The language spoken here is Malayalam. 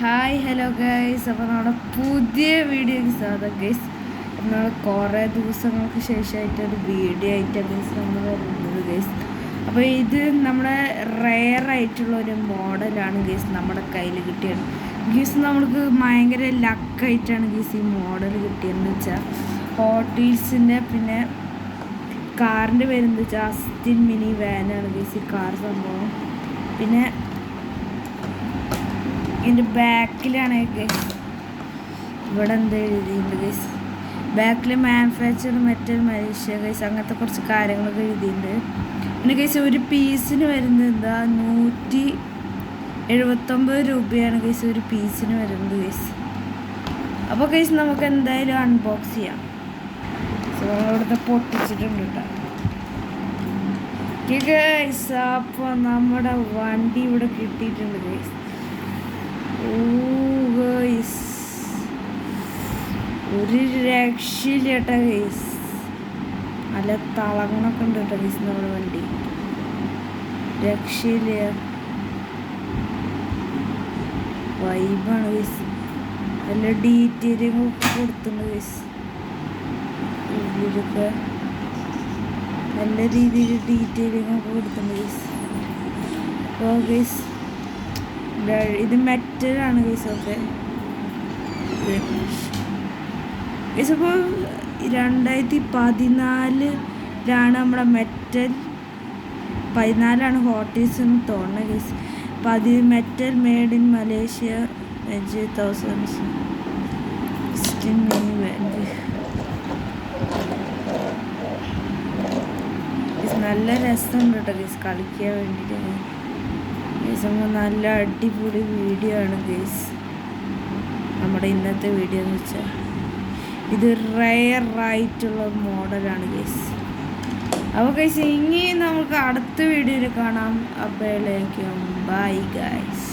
Hi hello guys. അപ്പോൾ നമ്മുടെ പുതിയ വീഡിയോയ്ക്ക് സ്വാഗതം ഗൈസ്. നമ്മൾ കുറേ ദിവസങ്ങൾക്ക് ശേഷമായിട്ടൊരു വീഡിയോ ആയിട്ട് ഗൈസ് നമ്മൾ വരുന്നത് ഗൈസ്. അപ്പോൾ ഇത് നമ്മുടെ റെയർ ആയിട്ടുള്ളൊരു മോഡലാണ് ഗൈസ് നമ്മുടെ കയ്യിൽ കിട്ടിയത് ഗൈസ്. നമ്മൾക്ക് ഭയങ്കര ലക്കായിട്ടാണ് ഗൈസ് ഈ മോഡൽ കിട്ടിയതെന്ന് വെച്ചാൽ ഹോട്ട് വീൽസിൻ്റെ പിന്നെ കാറിൻ്റെ പേരെന്താ വെച്ചാൽ അസ്റ്റിൻ മിനി വാനാണ് ഗൈസ് ഈ കാർ സംഭവം. പിന്നെ ഇതിൻ്റെ ബാക്കിലാണ് ഗൈസ് ഇവിടെ എന്താ എഴുതിയിട്ടുണ്ട് ഗൈസ്. ബാക്കിൽ മാനുഫാക്ചർ മെറ്റൽ മലേഷ്യ ഗൈസ് അങ്ങനത്തെ കുറച്ച് കാര്യങ്ങളൊക്കെ എഴുതിയിട്ടുണ്ട്. പിന്നെ ഗൈസ് ഒരു പീസിന് വരുന്നത് എന്താ 179 രൂപയാണ് ഗൈസ് ഒരു പീസിന് വരുന്നത് ഗൈസ്. അപ്പോൾ ഗൈസ് നമുക്ക് എന്തായാലും അൺബോക്സ് ചെയ്യാം. സോ നമ്മളിവിടുത്തെ പൊട്ടിച്ചിട്ടുണ്ട് കേട്ടോ ഗൈസ്. അപ്പോൾ നമ്മുടെ വണ്ടി ഇവിടെ കിട്ടിയിട്ടുണ്ട് ഗൈസ്. ഒരു രക്ഷയില്ല കേട്ടോ ഗൈസ്. നല്ല തളങ്ങണൊക്കെ ഉണ്ട് കേട്ടോ ഗൈസ്. നമ്മുടെ വണ്ടി രക്ഷയില്ല, വൈബാണ് ഗൈസ്. നല്ല ഡീറ്റെയിലിംഗ് ഒക്കെ കൊടുത്തിട്ടുണ്ട് ഗൈസ്. ഇതിലൊക്കെ നല്ല രീതിയിൽ ഡീറ്റെയിലിംഗ് ഒക്കെ കൊടുത്തിട്ടുണ്ട് ഗൈസ്. അപ്പോൾ ഗൈസ് ഇത് മെറ്റലാണ് ഗൈസ്. Okay guys. അപ്പോൾ 2014 നമ്മുടെ മെറ്റൽ, 14 ഹോട്ട് വീൽസ് എന്ന് തോന്നുന്നത് guys. Metal made in Malaysia 1000 നല്ല രസമുണ്ട് കേട്ടോ ഗൈസ് കളിക്കാൻ വേണ്ടിയിട്ട് ഗൈസ്. നല്ല അടിപൊളി വീഡിയോ ആണ് ഗൈസ് നമ്മുടെ ഇന്നത്തെ വീഡിയോ എന്ന് വെച്ചാൽ. ഇത് റെയർ ആയിട്ടുള്ള മോഡലാണ് ഗൈസ്. അപ്പോൾ ഗൈസ് ഇനി നമുക്ക് അടുത്ത വീഡിയോയിൽ കാണാം. അപ്പോഴേക്കും ബൈ ഗൈസ്.